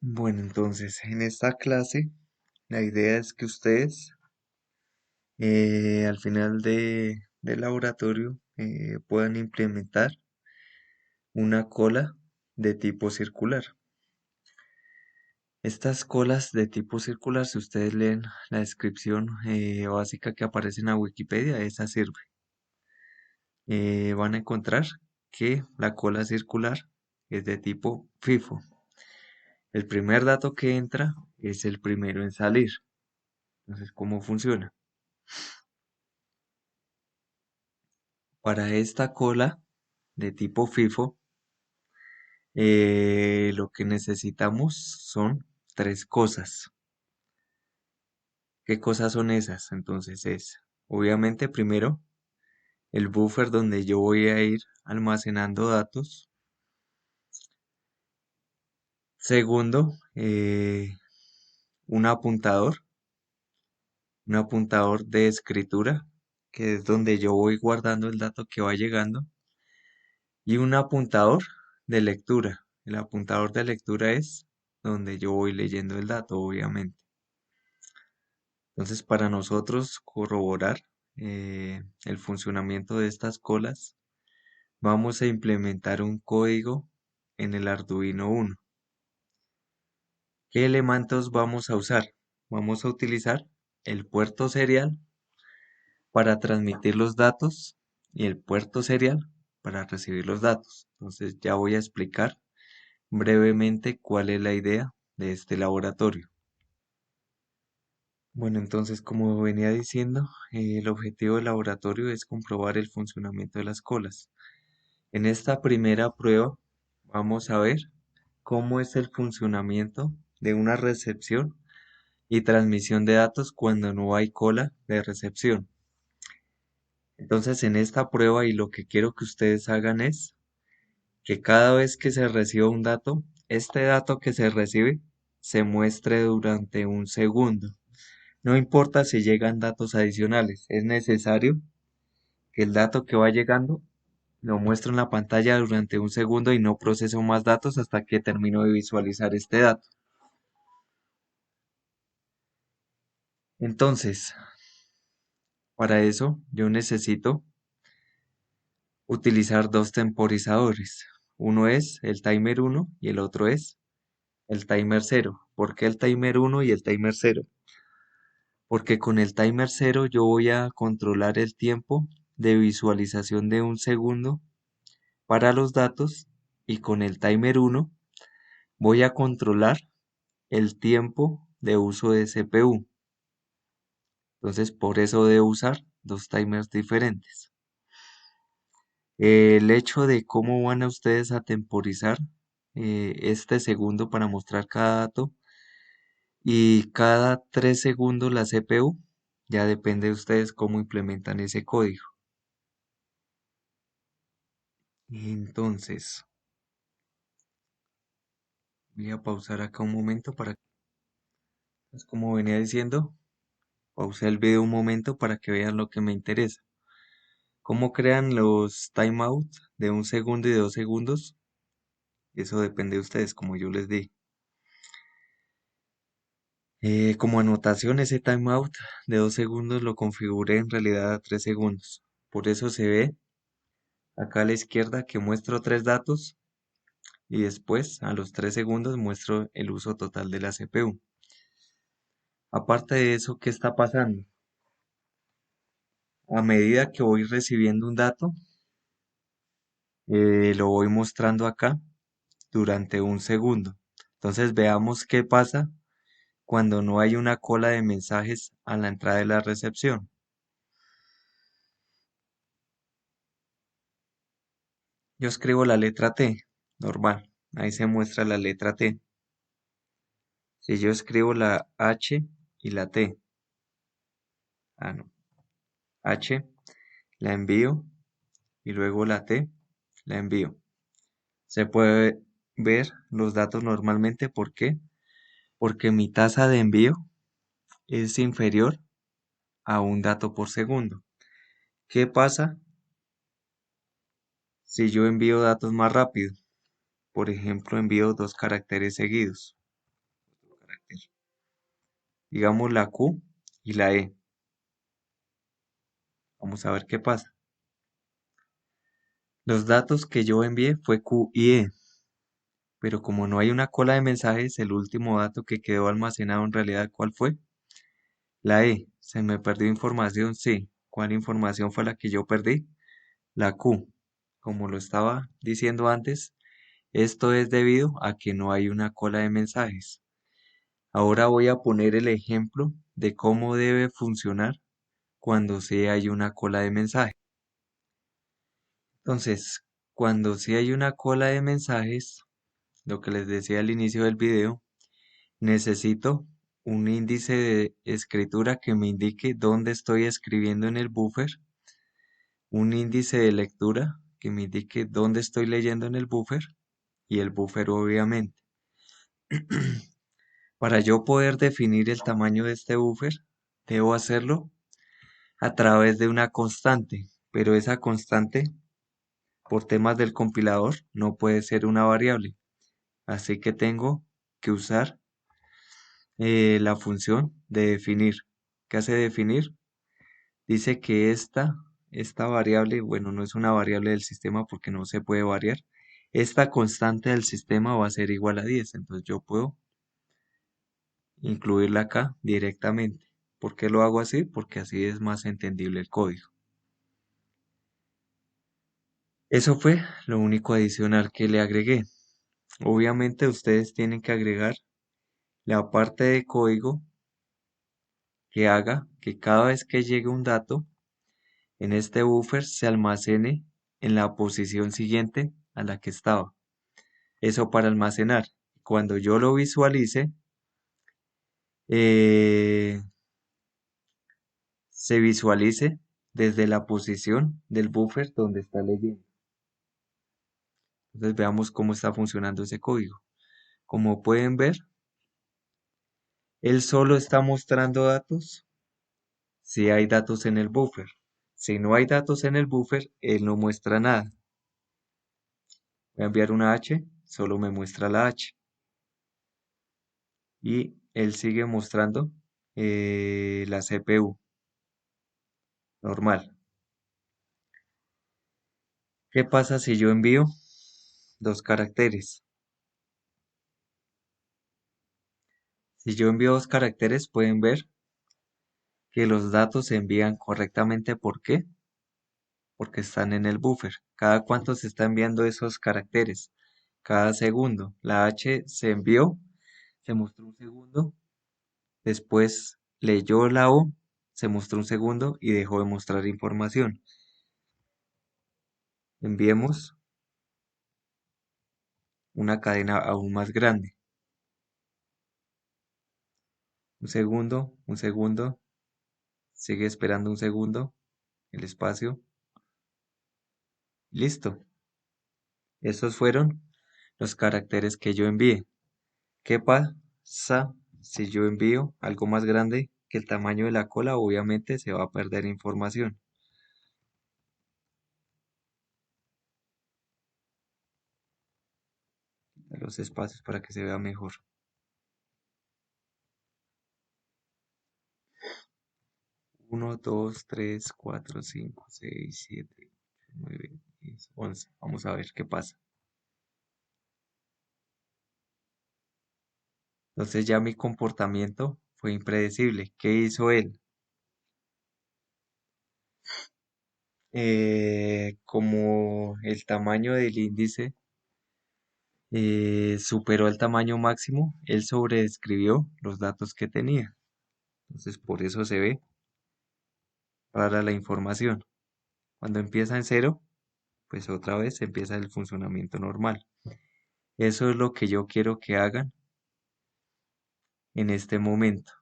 Bueno, entonces en esta clase la idea es que ustedes al final del laboratorio puedan implementar una cola de tipo circular. Estas colas de tipo circular, si ustedes leen la descripción básica que aparece en la Wikipedia, esa sirve. Van a encontrar que la cola circular es de tipo FIFO. El primer dato que entra es el primero en salir. Entonces, ¿cómo funciona? Para esta cola de tipo FIFO, lo que necesitamos son tres cosas. ¿Qué cosas son esas? Entonces obviamente, primero, el buffer donde yo voy a ir almacenando datos. Segundo, un apuntador de escritura, que es donde yo voy guardando el dato que va llegando. Y un apuntador de lectura. El apuntador de lectura es donde yo voy leyendo el dato, obviamente. Entonces, para nosotros corroborar el funcionamiento de estas colas, vamos a implementar un código en el Arduino Uno. ¿Qué elementos vamos a usar? Vamos a utilizar el puerto serial para transmitir los datos y el puerto serial para recibir los datos. Entonces, ya voy a explicar brevemente cuál es la idea de este laboratorio. Bueno, entonces, como venía diciendo, el objetivo del laboratorio es comprobar el funcionamiento de las colas. En esta primera prueba vamos a ver cómo es el funcionamiento de una recepción y transmisión de datos cuando no hay cola de recepción. Entonces, en esta prueba y lo que quiero que ustedes hagan es que cada vez que se reciba un dato, este dato que se recibe se muestre durante un segundo. No importa si llegan datos adicionales, es necesario que el dato que va llegando lo muestro en la pantalla durante un segundo y no proceso más datos hasta que termino de visualizar este dato. Entonces, para eso yo necesito utilizar dos temporizadores. Uno es el timer 1 y el otro es el timer 0. ¿Por qué el timer 1 y el timer 0? Porque con el timer 0 yo voy a controlar el tiempo de visualización de un segundo para los datos y con el timer 1 voy a controlar el tiempo de uso de CPU. Entonces, por eso debo usar dos timers diferentes. El hecho de cómo van a ustedes a temporizar este segundo para mostrar cada dato y cada 3 segundos la CPU, ya depende de ustedes cómo implementan ese código. Entonces, voy a pausar acá un momento para, pues, como venía diciendo, pausé el video un momento para que vean lo que me interesa. ¿Cómo crean los timeouts de un segundo y de 2 segundos? Eso depende de ustedes, como yo les di. Como anotación, ese timeout de 2 segundos lo configuré en realidad a 3 segundos. Por eso se ve acá a la izquierda que muestro tres datos y después a los 3 segundos muestro el uso total de la CPU. Aparte de eso, ¿qué está pasando? A medida que voy recibiendo un dato, lo voy mostrando acá durante un segundo. Entonces veamos qué pasa cuando no hay una cola de mensajes a la entrada de la recepción. Yo escribo la letra T, normal, ahí se muestra la letra T. Si yo escribo la H y la T, no, H, la envío y luego la T, la envío. Se puede ver los datos normalmente, ¿por qué? Porque mi tasa de envío es inferior a un dato por segundo. ¿Qué pasa si yo envío datos más rápido? Por ejemplo, envío 2 caracteres seguidos. digamos la Q y la E. Vamos a ver qué pasa. Los datos que yo envié fue Q y E, pero como no hay una cola de mensajes, el último dato que quedó almacenado en realidad, ¿cuál fue? La E. ¿Se me perdió información? Sí. ¿Cuál información fue la que yo perdí? La Q. Como lo estaba diciendo antes, esto es debido a que no hay una cola de mensajes. Ahora voy a poner el ejemplo de cómo debe funcionar cuando sí hay una cola de mensajes. Entonces, cuando sí hay una cola de mensajes, lo que les decía al inicio del video, necesito un índice de escritura que me indique dónde estoy escribiendo en el buffer, un índice de lectura que me indique dónde estoy leyendo en el buffer y el buffer obviamente. Para yo poder definir el tamaño de este buffer, debo hacerlo a través de una constante, pero esa constante, por temas del compilador, no puede ser una variable. Así que tengo que usar la función de definir. ¿Qué hace definir? Dice que esta variable, bueno, no es una variable del sistema porque no se puede variar. Esta constante del sistema va a ser igual a 10. Entonces yo puedo incluirla acá directamente. ¿Por qué lo hago así? Porque así es más entendible el código. Eso fue lo único adicional que le agregué. Obviamente ustedes tienen que agregar la parte de código que haga que cada vez que llegue un dato en este buffer se almacene en la posición siguiente a la que estaba. Eso para almacenar. Cuando yo lo visualice, eh, se visualice desde la posición del buffer donde está leyendo. Entonces veamos cómo está funcionando ese código. Como pueden ver, él solo está mostrando datos si hay datos en el buffer. Si no hay datos en el buffer, él no muestra nada. Voy a enviar una H, solo me muestra la H. Y él sigue mostrando la CPU normal. ¿Qué pasa si yo envío dos caracteres? Si yo envío dos caracteres, pueden ver que los datos se envían correctamente. ¿Por qué? Porque están en el buffer. ¿Cada cuánto se está enviando esos caracteres? Cada segundo. La H se envió, se mostró un segundo, después leyó la O, se mostró un segundo y dejó de mostrar información. Enviemos una cadena aún más grande. Un segundo, sigue esperando un segundo, el espacio. Listo. Esos fueron los caracteres que yo envié. ¿Qué pasa si yo envío algo más grande que el tamaño de la cola? Obviamente se va a perder información. Los espacios para que se vea mejor. 1, 2, 3, 4, 5, 6, 7, 9, 10, 11. Vamos a ver qué pasa. Entonces ya mi comportamiento fue impredecible. ¿Qué hizo él? Como el tamaño del índice superó el tamaño máximo, él sobreescribió los datos que tenía. Entonces por eso se ve rara la información. Cuando empieza en cero, pues otra vez empieza el funcionamiento normal. Eso es lo que yo quiero que hagan en este momento.